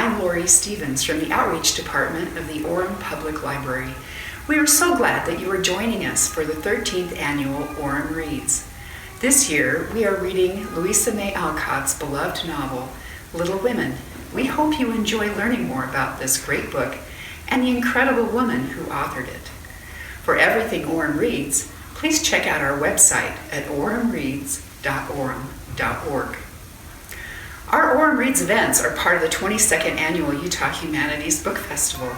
I'm Lori Stevens from the Outreach Department of the Orem Public Library. We are so glad that you are joining us for the 13th annual Orem Reads. This year, we are reading Louisa May Alcott's beloved novel, Little Women. We hope you enjoy learning more about this great book and the incredible woman who authored it. For everything Orem Reads, please check out our website at oremreads.orem.org. Our Orem Reads events are part of the 22nd Annual Utah Humanities Book Festival.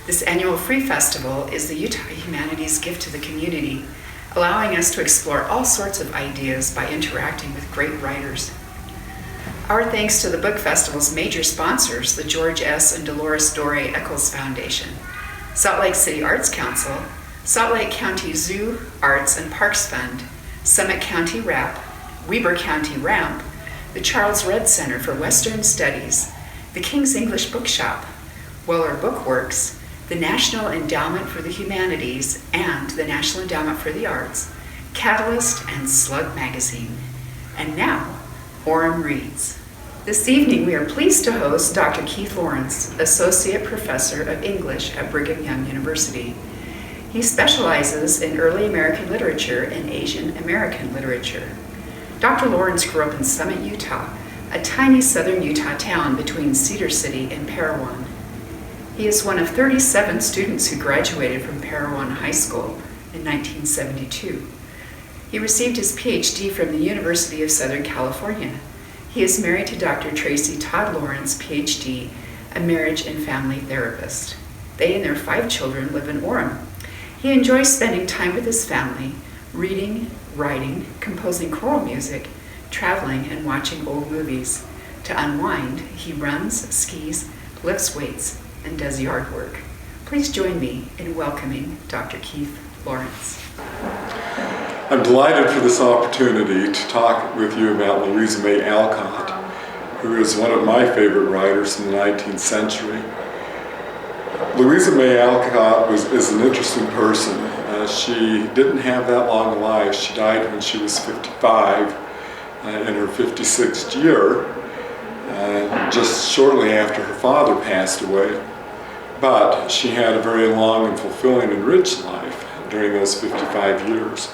This annual free festival is the Utah Humanities gift to the community, allowing us to explore all sorts of ideas by interacting with great writers. Our thanks to the book festival's major sponsors, the George S. and Dolores Doré Eccles Foundation, Salt Lake City Arts Council, Salt Lake County Zoo Arts and Parks Fund, Summit County RAP, Weber County RAMP, the Charles Redd Center for Western Studies, the King's English Bookshop, Weller Bookworks, the National Endowment for the Humanities and the National Endowment for the Arts, Catalyst, and Slug Magazine. And now, Orem Reads. This evening we are pleased to host Dr. Keith Lawrence, Associate Professor of English at Brigham Young University. He specializes in early American literature and Asian American literature. Dr. Lawrence grew up in Summit, Utah, a tiny southern Utah town between Cedar City and Parowan. He is one of 37 students who graduated from Parowan High School in 1972. He received his PhD from the University of Southern California. He is married to Dr. Tracy Todd Lawrence, PhD, a marriage and family therapist. They and their 5 children live in Orem. He enjoys spending time with his family, reading, writing, composing choral music, traveling, and watching old movies. To unwind, he runs, skis, lifts weights, and does yard work. Please join me in welcoming Dr. Keith Lawrence. I'm delighted for this opportunity to talk with you about Louisa May Alcott, who is one of my favorite writers in the 19th century. Louisa May Alcott is an interesting person. She didn't have that long a life. She died when she was 55, in her 56th year, just shortly after her father passed away. But she had a very long and fulfilling and rich life during those 55 years.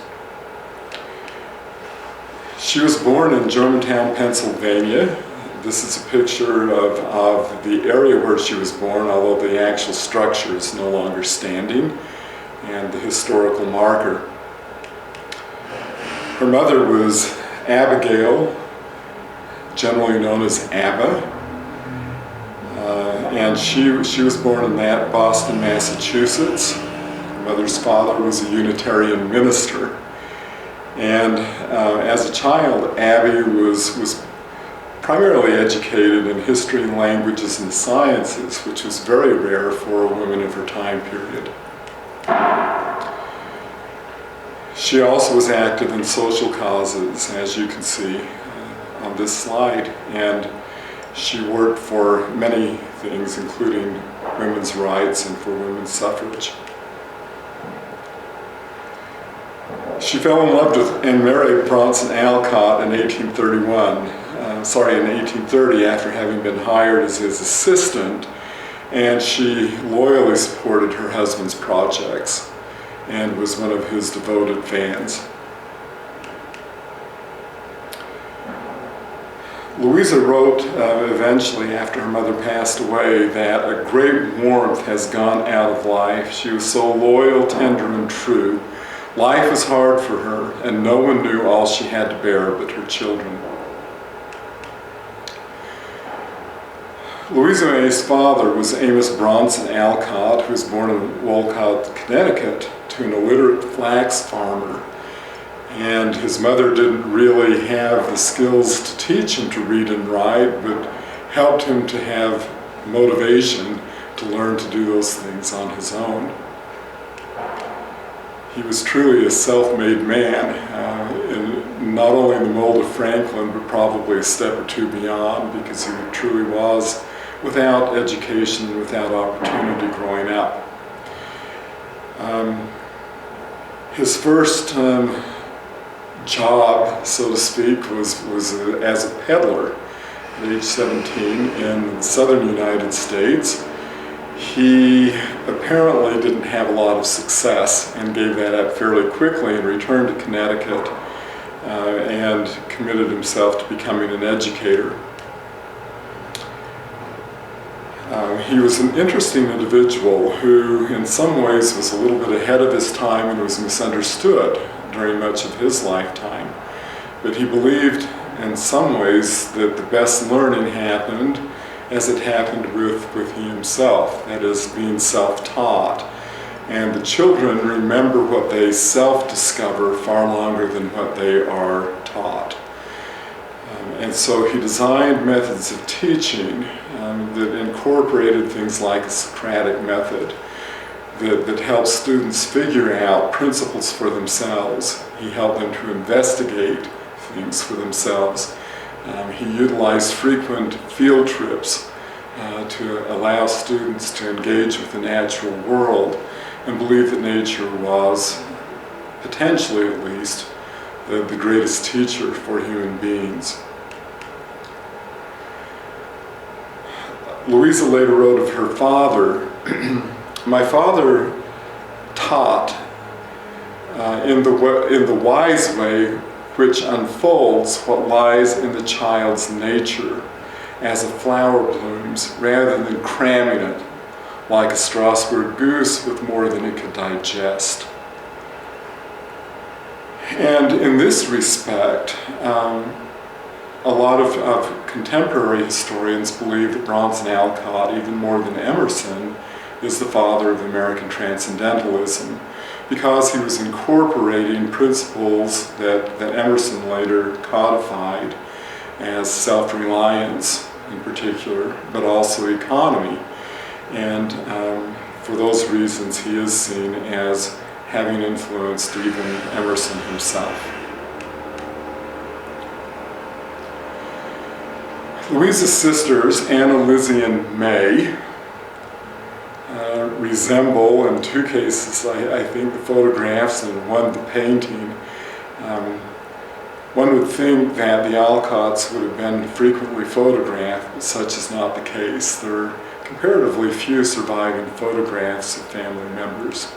She was born in Germantown, Pennsylvania. This is a picture of the area where she was born, although the actual structure is no longer standing, and the historical marker. Her mother was Abigail, generally known as Abba, and she was born in Boston, Massachusetts. Her mother's father was a Unitarian minister, and as a child, Abby was primarily educated in history and languages and sciences, which was very rare for a woman of her time period. She also was active in social causes, as you can see on this slide, and she worked for many things, including women's rights and for women's suffrage. She fell in love with and married Bronson Alcott in 1830 after having been hired as his assistant, and she loyally supported her husband's projects and was one of his devoted fans. Louisa wrote eventually, after her mother passed away, that a great warmth has gone out of life. She was so loyal, tender, and true. Life was hard for her, and no one knew all she had to bear but her children. Louisa May's father was Amos Bronson Alcott, who was born in Wolcott, Connecticut, to an illiterate flax farmer. And his mother didn't really have the skills to teach him to read and write, but helped him to have motivation to learn to do those things on his own. He was truly a self-made man, not only in the mold of Franklin, but probably a step or two beyond, because he truly was without education, without opportunity growing up. His first job, so to speak, was as a peddler. at age 17 in the southern United States. He apparently didn't have a lot of success and gave that up fairly quickly and returned to Connecticut and committed himself to becoming an educator. He was an interesting individual who in some ways was a little bit ahead of his time and was misunderstood during much of his lifetime. But he believed in some ways that the best learning happened as it happened with he himself, that is, being self-taught. And the children remember what they self-discover far longer than what they are taught. And so he designed methods of teaching that incorporated things like a Socratic method that helped students figure out principles for themselves. He helped them to investigate things for themselves. He utilized frequent field trips to allow students to engage with the natural world and believe that nature was, potentially at least, the greatest teacher for human beings. Louisa later wrote of her father, "My father taught in the wise way which unfolds what lies in the child's nature as a flower blooms, rather than cramming it like a Strasbourg goose with more than it could digest." And in this respect, a lot of contemporary historians believe that Bronson Alcott, even more than Emerson, is the father of American Transcendentalism, because he was incorporating principles that Emerson later codified as self-reliance in particular, but also economy. And for those reasons, he is seen as having influenced even Emerson himself. Louisa's sisters, Anna, Lizzie, and May, resemble, in two cases, I think, the photographs and one the painting. One would think that the Alcotts would have been frequently photographed, but such is not the case. There are comparatively few surviving photographs of family members.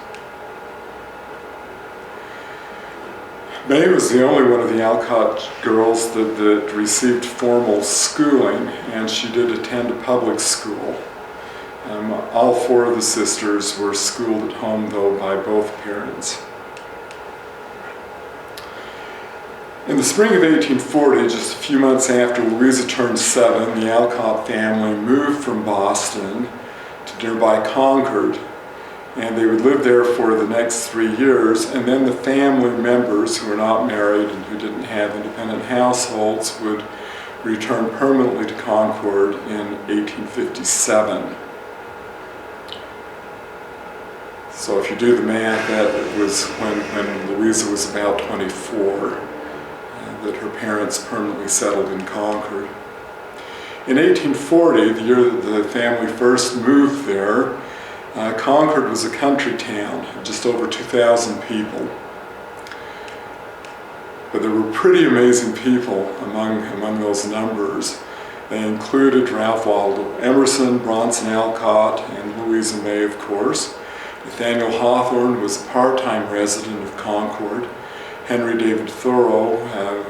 May was the only one of the Alcott girls that received formal schooling, and she did attend a public school. All four of the sisters were schooled at home, though, by both parents. In the spring of 1840, just a few months after Louisa turned 7, the Alcott family moved from Boston to nearby Concord, and they would live there for the next 3 years, and then the family members who were not married and who didn't have independent households would return permanently to Concord in 1857. So if you do the math, that was when Louisa was about 24, that her parents permanently settled in Concord. In 1840, the year that the family first moved there, Concord was a country town, just over 2,000 people. But there were pretty amazing people among those numbers. They included Ralph Waldo Emerson, Bronson Alcott, and Louisa May, of course. Nathaniel Hawthorne was a part-time resident of Concord. Henry David Thoreau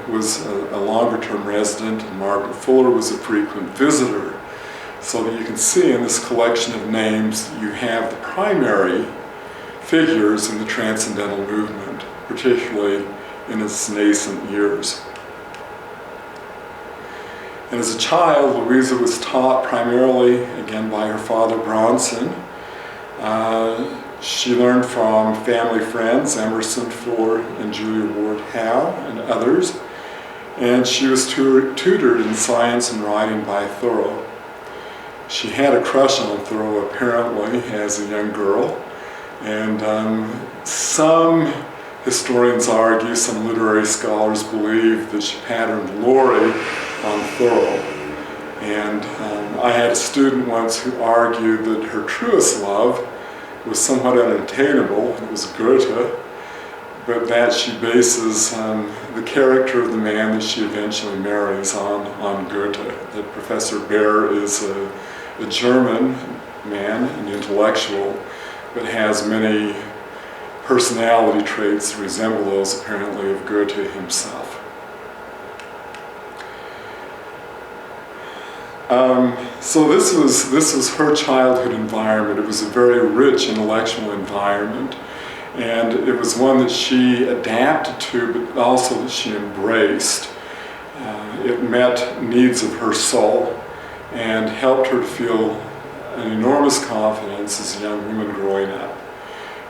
was a longer-term resident, and Margaret Fuller was a frequent visitor. So that you can see in this collection of names, you have the primary figures in the Transcendental movement, particularly in its nascent years. And as a child, Louisa was taught primarily, again, by her father Bronson. She learned from family friends, Emerson, Fuller, and Julia Ward Howe, and others. And she was tutored in science and writing by Thoreau. She had a crush on Thoreau, apparently, as a young girl. And some historians argue, some literary scholars believe that she patterned Laurie on Thoreau. And I had a student once who argued that her truest love was somewhat unattainable. It was Goethe. but that she bases the character of the man that she eventually marries on Goethe. That Professor Baer is a German man, an intellectual, but has many personality traits that resemble those apparently of Goethe himself. So this was her childhood environment. It was a very rich intellectual environment, and it was one that she adapted to, but also that she embraced. It met needs of her soul and helped her to feel an enormous confidence as a young woman growing up,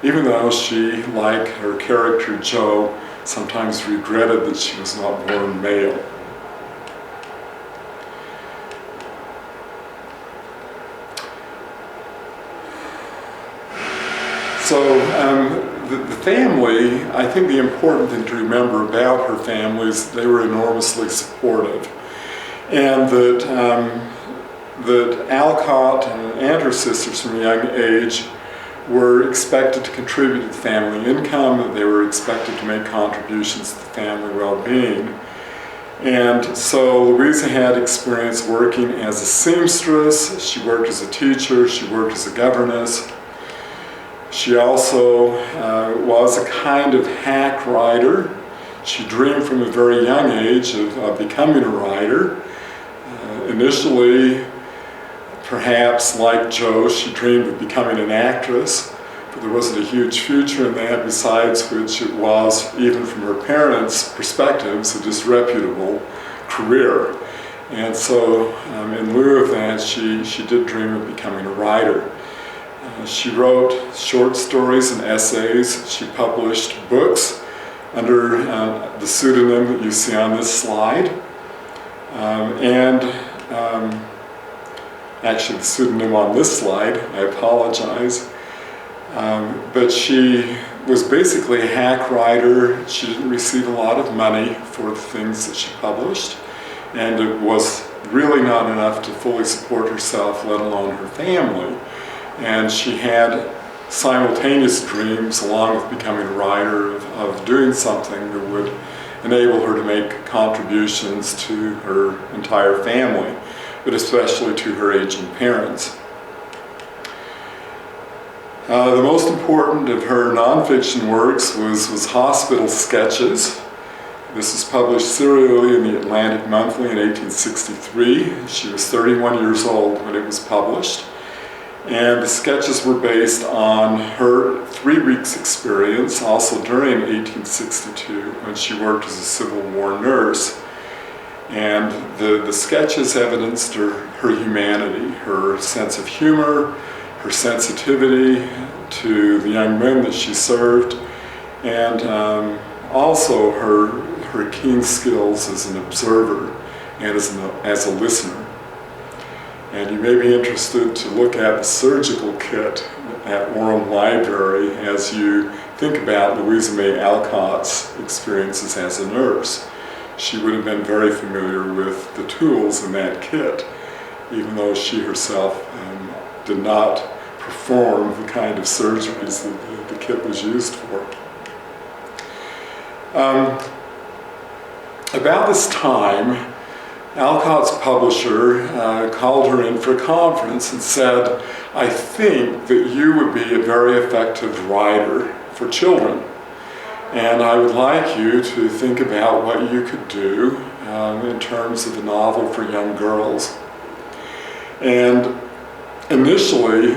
even though she, like her character Jo, sometimes regretted that she was not born male. So the family, I think the important thing to remember about her family is they were enormously supportive, and that Alcott and her sisters from a young age were expected to contribute to the family income, that they were expected to make contributions to the family well-being. And so Louisa had experience working as a seamstress, she worked as a teacher, she worked as a governess. She also was a kind of hack writer. She dreamed from a very young age of becoming a writer. Initially, perhaps like Jo, she dreamed of becoming an actress, but there wasn't a huge future in that, besides which it was, even from her parents' perspectives, a disreputable career. And so in lieu of that, she did dream of becoming a writer. She wrote short stories and essays. She published books under the pseudonym that you see on this slide. Actually, the pseudonym on this slide, I apologize. But she was basically a hack writer. She didn't receive a lot of money for the things that she published, and it was really not enough to fully support herself, let alone her family. And she had simultaneous dreams, along with becoming a writer, of doing something that would enable her to make contributions to her entire family, but especially to her aging parents. The most important of her nonfiction works was Hospital Sketches. This was published serially in the Atlantic Monthly in 1863. She was 31 years old when it was published. And the sketches were based on her 3 weeks experience, also during 1862, when she worked as a Civil War nurse. And the sketches evidenced her humanity, her sense of humor, her sensitivity to the young men that she served, and also her keen skills as an observer and as a listener. And you may be interested to look at the surgical kit at Orem Library as you think about Louisa May Alcott's experiences as a nurse. She would have been very familiar with the tools in that kit, even though she herself did not perform the kind of surgeries that the kit was used for. About this time, Alcott's publisher called her in for a conference and said, "I think that you would be a very effective writer for children, and I would like you to think about what you could do in terms of a novel for young girls." And initially,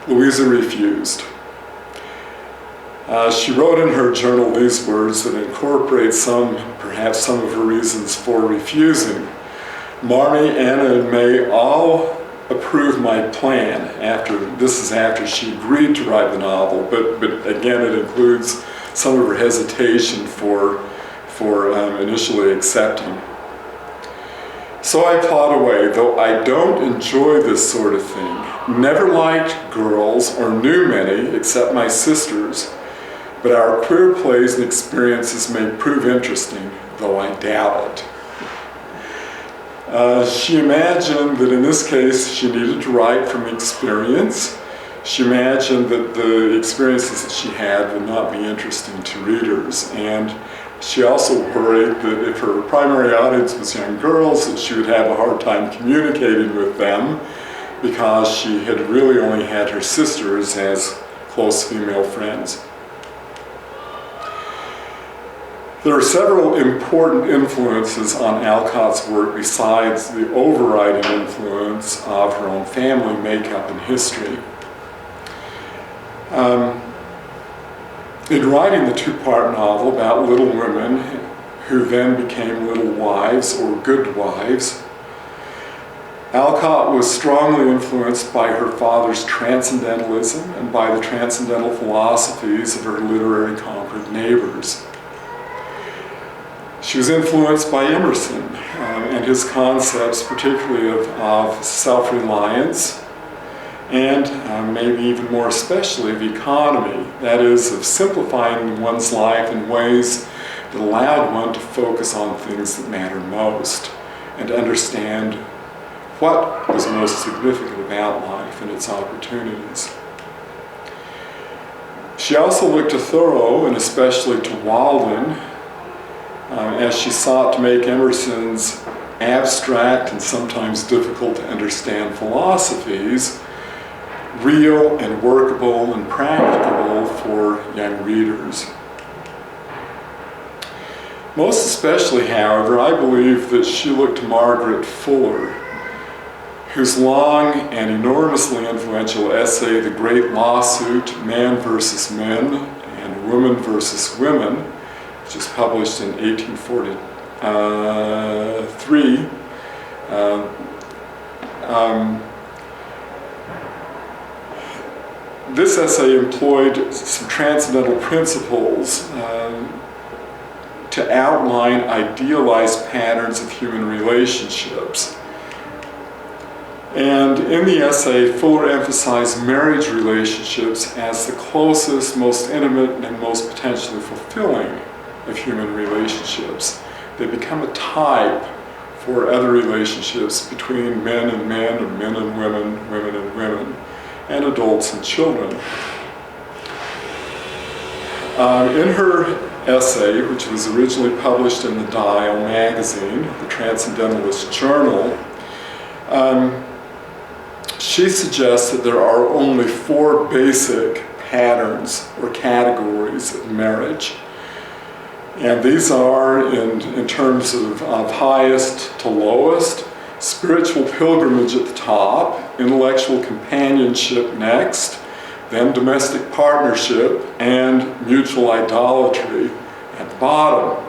Louisa refused. She wrote in her journal these words that incorporate perhaps some of her reasons for refusing. "Marmee, Anna, and May all approved my plan." This is after she agreed to write the novel, but again, it includes some of her hesitation for initially accepting. "So I plod away, though I don't enjoy this sort of thing. Never liked girls or knew many except my sisters. But our queer plays and experiences may prove interesting, though I doubt it." She imagined that in this case she needed to write from experience. she imagined that the experiences that she had would not be interesting to readers, and she also worried that if her primary audience was young girls, that she would have a hard time communicating with them because she had really only had her sisters as close female friends. There are several important influences on Alcott's work besides the overriding influence of her own family makeup and history. In writing the two-part novel about little women who then became little wives or good wives, Alcott was strongly influenced by her father's transcendentalism and by the transcendental philosophies of her literary Concord neighbors. She was influenced by Emerson and his concepts, particularly of self-reliance, and maybe even more especially of economy, that is, of simplifying one's life in ways that allowed one to focus on things that matter most and to understand what was most significant about life and its opportunities. She also looked to Thoreau and especially to Walden as she sought to make Emerson's abstract and sometimes difficult to understand philosophies real and workable and practicable for young readers. Most especially, however, I believe that she looked to Margaret Fuller, whose long and enormously influential essay, The Great Lawsuit, Man versus Men and Woman versus Women, which was published in 1843, this essay employed some transcendental principles to outline idealized patterns of human relationships. And in the essay, Fuller emphasized marriage relationships as the closest, most intimate, and most potentially fulfilling of human relationships. They become a type for other relationships between men and men, and men and women, women and women, and adults and children. In her essay, which was originally published in the Dial magazine, the Transcendentalist Journal, she suggests that there are only 4 basic patterns or categories of marriage. And these are, in terms of highest to lowest, spiritual pilgrimage at the top, intellectual companionship next, then domestic partnership, and mutual idolatry at the bottom.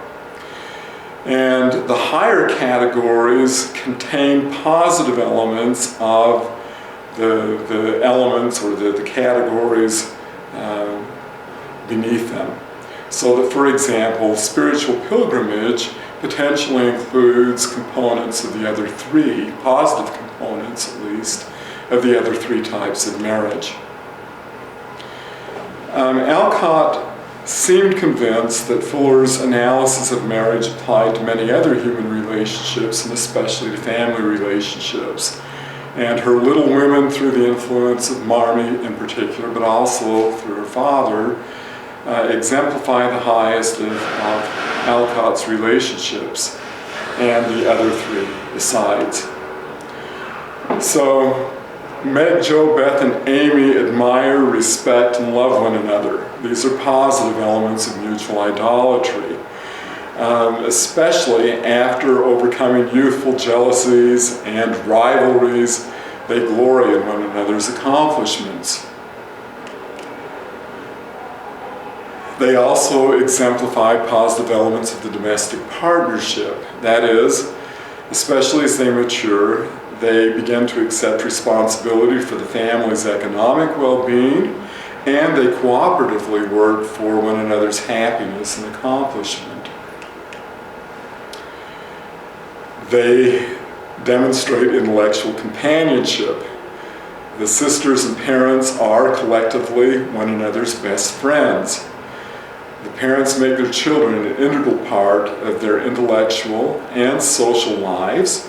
And the higher categories contain positive elements of the elements or the categories beneath them. So that, for example, spiritual pilgrimage potentially includes components of the other 3, positive components at least, of the other 3 types of marriage. Alcott seemed convinced that Fuller's analysis of marriage applied to many other human relationships, and especially to family relationships. And her Little Women, through the influence of Marmee in particular, but also through her father, exemplify the highest of Alcott's relationships, and the other 3 besides. So, Meg, Jo, Beth, and Amy admire, respect, and love one another. These are positive elements of mutual idolatry, especially after overcoming youthful jealousies and rivalries. They glory in one another's accomplishments. They also exemplify positive elements of the domestic partnership. That is, especially as they mature, they begin to accept responsibility for the family's economic well-being, and they cooperatively work for one another's happiness and accomplishment. They demonstrate intellectual companionship. The sisters and parents are collectively one another's best friends. The parents make their children an integral part of their intellectual and social lives,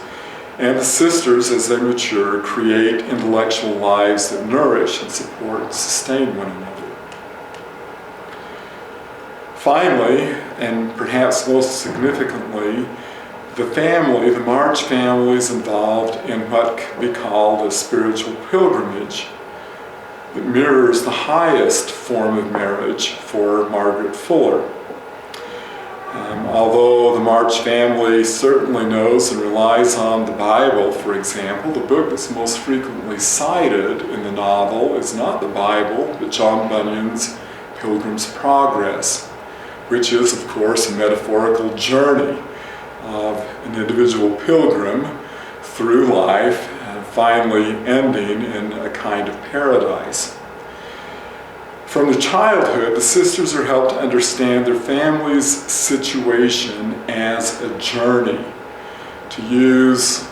And the sisters, as they mature, create intellectual lives that nourish and support and sustain one another. Finally, and perhaps most significantly, the family, the March family, is involved in what can be called a spiritual pilgrimage that mirrors the highest form of marriage for Margaret Fuller. Although the March family certainly knows and relies on the Bible, for example, the book that's most frequently cited in the novel is not the Bible, but John Bunyan's Pilgrim's Progress, which is, of course, a metaphorical journey of an individual pilgrim through life, finally ending in a kind of paradise. From the childhood, the sisters are helped to understand their family's situation as a journey. To use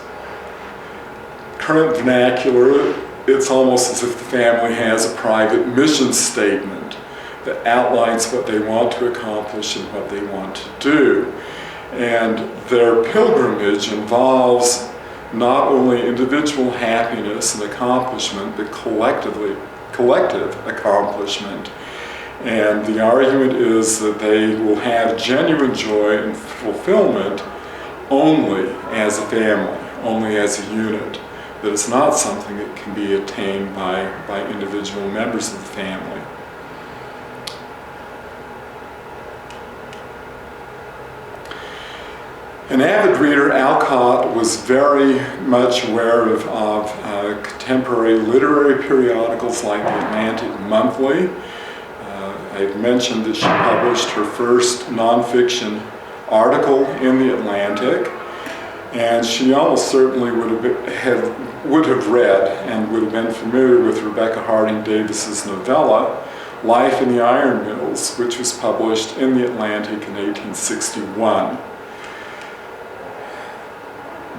current vernacular, it's almost as if the family has a private mission statement that outlines what they want to accomplish and what they want to do. And their pilgrimage involves not only individual happiness and accomplishment, but collective accomplishment. And the argument is that they will have genuine joy and fulfillment only as a family, only as a unit. That it's not something that can be attained by individual members of the family. An avid reader, Alcott was very much aware of contemporary literary periodicals like the Atlantic Monthly. I've mentioned that she published her first nonfiction article in the Atlantic, and she almost certainly would have read and would have been familiar with Rebecca Harding Davis's novella, Life in the Iron Mills, which was published in the Atlantic in 1861.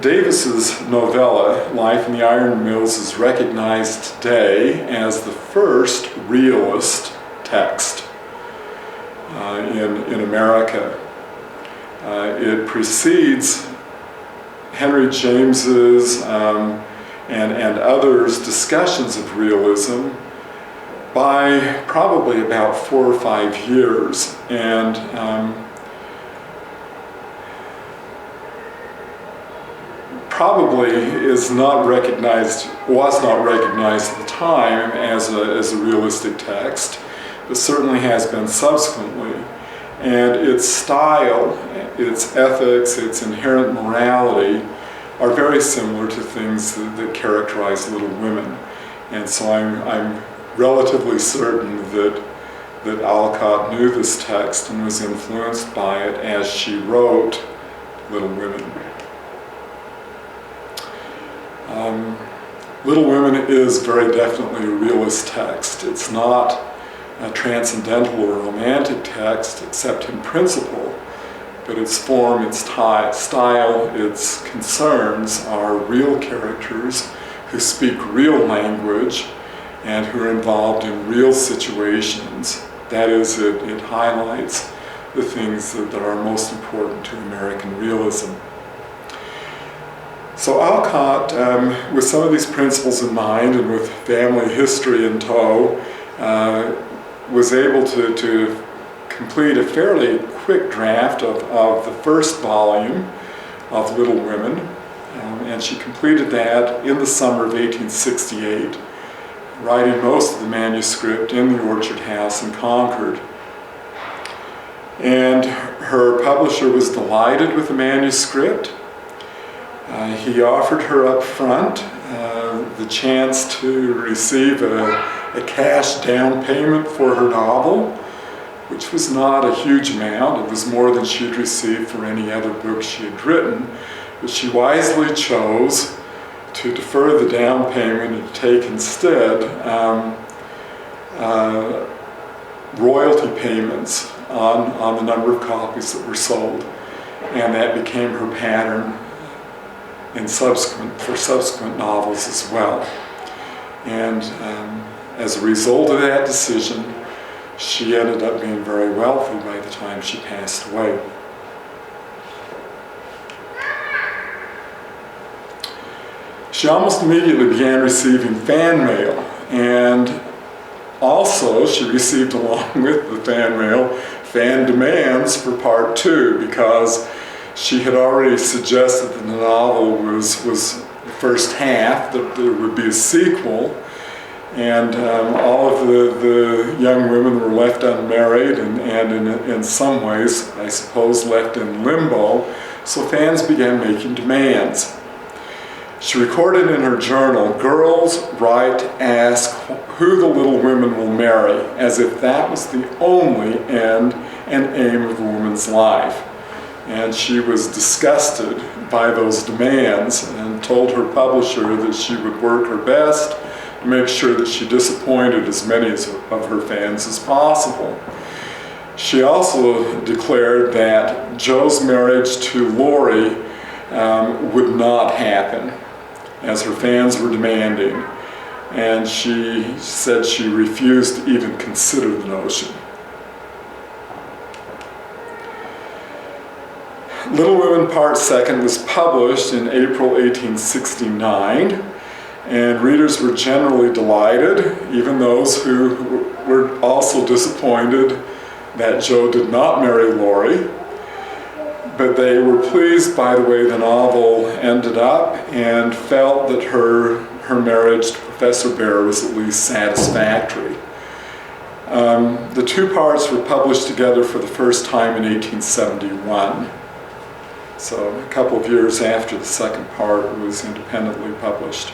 Davis's novella, Life in the Iron Mills, is recognized today as the first realist text in America. It precedes Henry James's and others' discussions of realism by probably about 4 or 5 years, and probably was not recognized at the time as a realistic text, but certainly has been subsequently. And its style, its ethics, its inherent morality are very similar to things that characterize Little Women. And so I'm relatively certain that Alcott knew this text and was influenced by it as she wrote Little Women. Little Women is very definitely a realist text. It's not a transcendental or romantic text, except in principle, but its form, its style, its concerns are real characters who speak real language and who are involved in real situations. That is, it highlights the things that are most important to American realism. So Alcott, with some of these principles in mind and with family history in tow, was able to complete a fairly quick draft of the first volume of Little Women, and she completed that in the summer of 1868, writing most of the manuscript in the Orchard House in Concord. And her publisher was delighted with the manuscript. He offered her up front the chance to receive a cash down payment for her novel, which was not a huge amount. It was more than she had received for any other book she had written, but she wisely chose to defer the down payment and take instead royalty payments on the number of copies that were sold, and that became her pattern for subsequent novels as well. And as a result of that decision, she ended up being very wealthy by the time she passed away. She almost immediately began receiving fan mail, and also she received, along with the fan mail, fan demands for part 2, because she had already suggested that the novel was the first half, that there would be a sequel, and all of the young women were left unmarried and in some ways, I suppose, left in limbo, so fans began making demands. She recorded in her journal, "Girls write, ask who the little women will marry," as if that was the only end and aim of a woman's life. And she was disgusted by those demands and told her publisher that she would work her best to make sure that she disappointed as many of her fans as possible. She also declared that Jo's marriage to Laurie would not happen, as her fans were demanding, and she said she refused to even consider the notion. Little Women Part 2 was published in April 1869, and readers were generally delighted, even those who were also disappointed that Jo did not marry Laurie. But they were pleased by the way the novel ended up and felt that her marriage to Professor Bear was at least satisfactory. The 2 parts were published together for the first time in 1871. So a couple of years after the second part was independently published.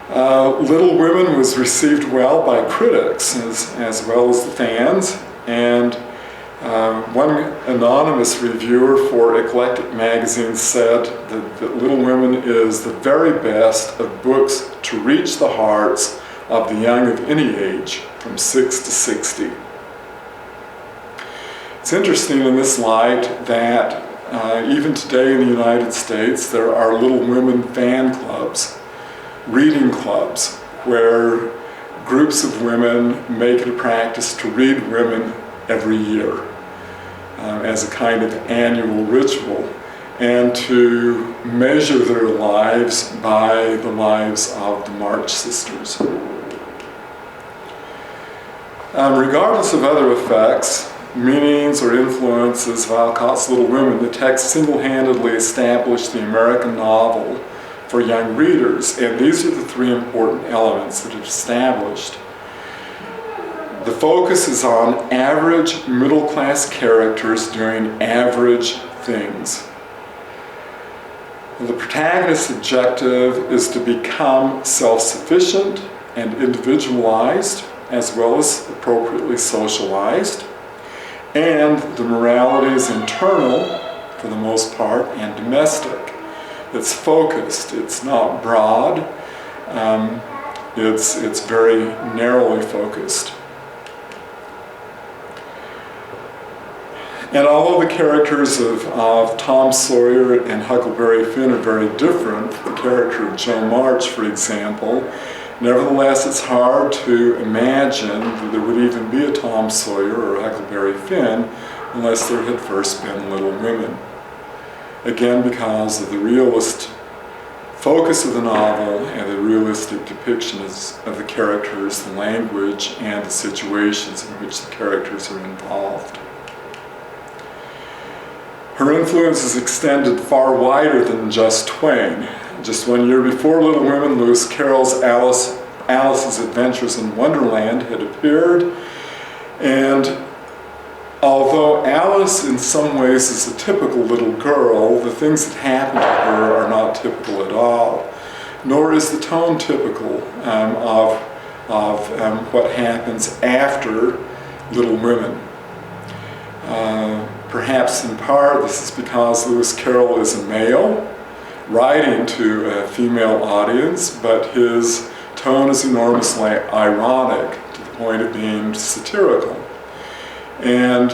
Little Women was received well by critics as well as the fans, and one anonymous reviewer for Eclectic magazine said that Little Women is the very best of books to reach the hearts of the young of any age, from 6 to 60. It's interesting in this light that even today in the United States there are Little Women fan clubs, reading clubs, where groups of women make it a practice to read women every year as a kind of annual ritual, and to measure their lives by the lives of the March sisters. Regardless of other effects, meanings, or influences of Alcott's Little Women, the text single-handedly established the American novel for young readers, and these are the 3 important elements that it established. The focus is on average middle-class characters doing average things. The protagonist's objective is to become self-sufficient and individualized, as well as appropriately socialized, and the morality is internal, for the most part, and domestic. It's focused, it's not broad, it's very narrowly focused. And although the characters of Tom Sawyer and Huckleberry Finn are very different, the character of Jo March, for example, nevertheless it's hard to imagine that there would even be a Tom Sawyer or a Huckleberry Finn unless there had first been Little Women. Again, because of the realist focus of the novel and the realistic depictions of the characters, the language, and the situations in which the characters are involved. Her influence is extended far wider than just Twain. Just 1 year before Little Women, Lewis Carroll's Alice's Adventures in Wonderland had appeared, and although Alice in some ways is a typical little girl, the things that happen to her are not typical at all, nor is the tone typical of what happens after Little Women. Perhaps in part this is because Lewis Carroll is a male writing to a female audience, but his tone is enormously ironic to the point of being satirical. And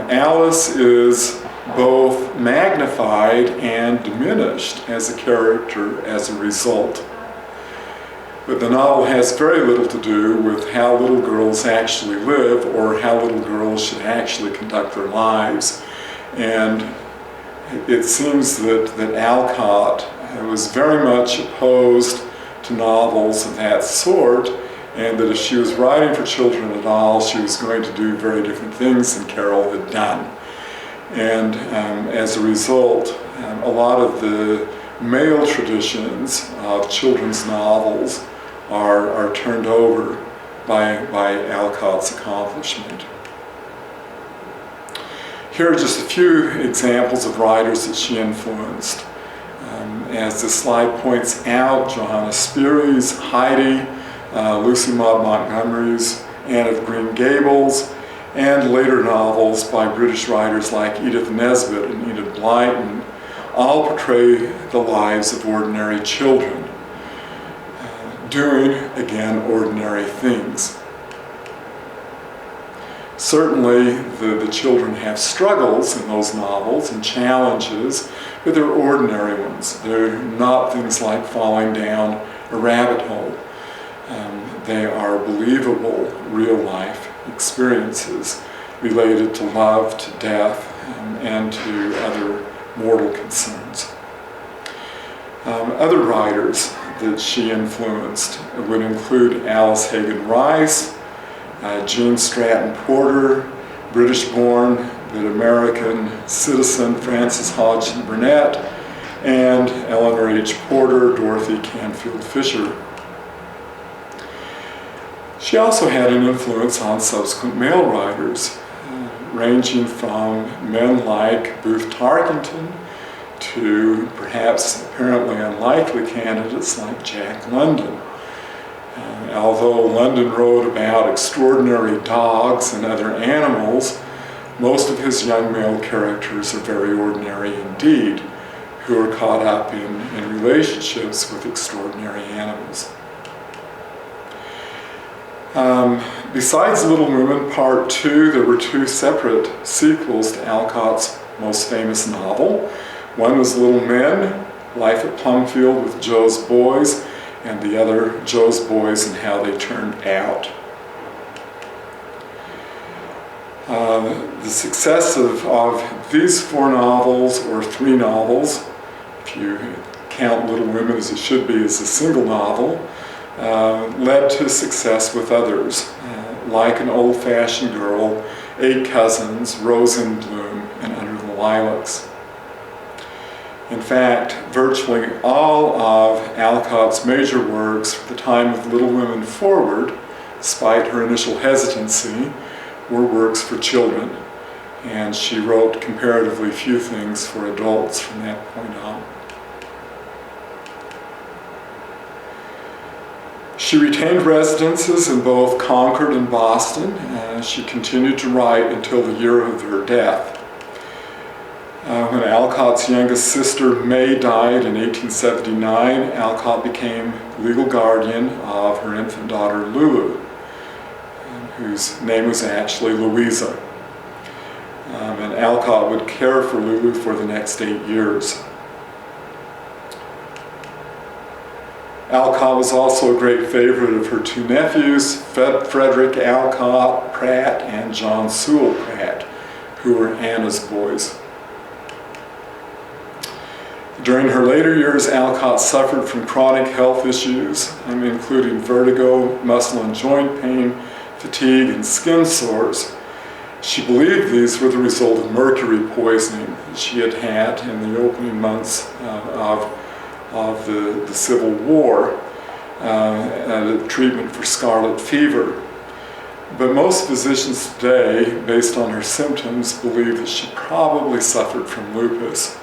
Alice is both magnified and diminished as a character as a result. But the novel has very little to do with how little girls actually live or how little girls should actually conduct their lives. And it seems that Alcott was very much opposed to novels of that sort, and that if she was writing for children at all, she was going to do very different things than Carol had done. And as a result, a lot of the male traditions of children's novels are turned over by Alcott's accomplishment. Here are just a few examples of writers that she influenced. As the slide points out, Johanna Spyri's Heidi, Lucy Maud Montgomery's Anne of Green Gables, and later novels by British writers like Edith Nesbit and Enid Blyton all portray the lives of ordinary children, doing, again, ordinary things. Certainly, the children have struggles in those novels and challenges, but they're ordinary ones. They're not things like falling down a rabbit hole. They are believable, real-life experiences related to love, to death, and to other mortal concerns. Other writers that she influenced would include Alice Hagen Rice, Jean Stratton Porter, British-born but American citizen Frances Hodgson Burnett, and Eleanor H. Porter, Dorothy Canfield Fisher. She also had an influence on subsequent male writers, ranging from men like Booth Tarkington to perhaps apparently unlikely candidates like Jack London. Although London wrote about extraordinary dogs and other animals, most of his young male characters are very ordinary indeed, who are caught up in relationships with extraordinary animals. Besides Little Women Part 2, there were two separate sequels to Alcott's most famous novel. One was Little Men, Life at Plumfield with Joe's Boys, and the other, Joe's Boys and How They Turned Out. The success of these four novels, or three novels, if you count Little Women as it should be as a single novel, led to success with others, like An Old-Fashioned Girl, Eight Cousins, Rose in Bloom, and Under the Lilacs. In fact, virtually all of Alcott's major works from the time of Little Women forward, despite her initial hesitancy, were works for children, and she wrote comparatively few things for adults from that point on. She retained residences in both Concord and Boston. She continued to write until the year of her death. When Alcott's youngest sister May died in 1879, Alcott became legal guardian of her infant daughter Lulu, whose name was actually Louisa. And Alcott would care for Lulu for the next 8 years. Alcott was also a great favorite of her two nephews, Frederick Alcott Pratt and John Sewell Pratt, who were Anna's boys. During her later years, Alcott suffered from chronic health issues, including vertigo, muscle and joint pain, fatigue, and skin sores. She believed these were the result of mercury poisoning that she had had in the opening months of the Civil War, and a treatment for scarlet fever. But most physicians today, based on her symptoms, believe that she probably suffered from lupus,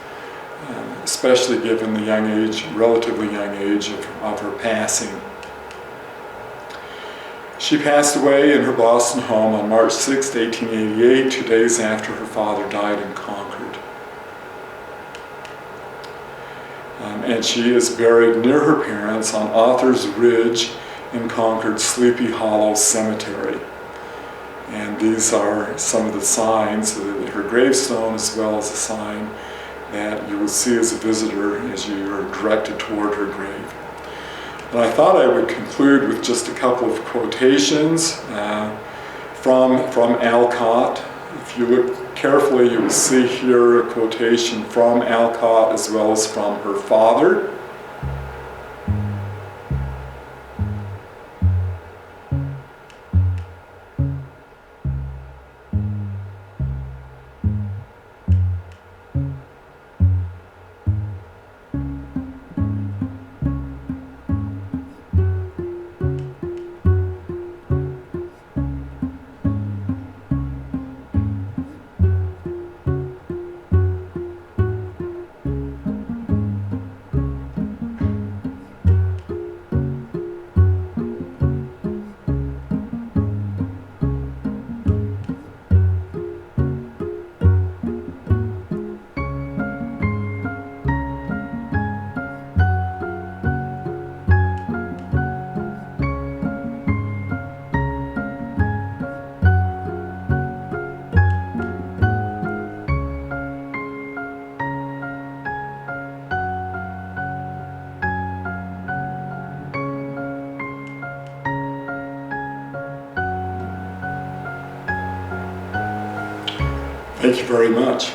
especially given the young age, relatively young age of her passing. She passed away in her Boston home on March 6, 1888, 2 days after her father died in Concord. And she is buried near her parents on Author's Ridge in Concord's Sleepy Hollow Cemetery. And these are some of the signs, her gravestone, as well as a sign that you will see as a visitor as you are directed toward her grave. And I thought I would conclude with just a couple of quotations from Alcott. If you look carefully, you will see here a quotation from Alcott as well as from her father. Thank you very much.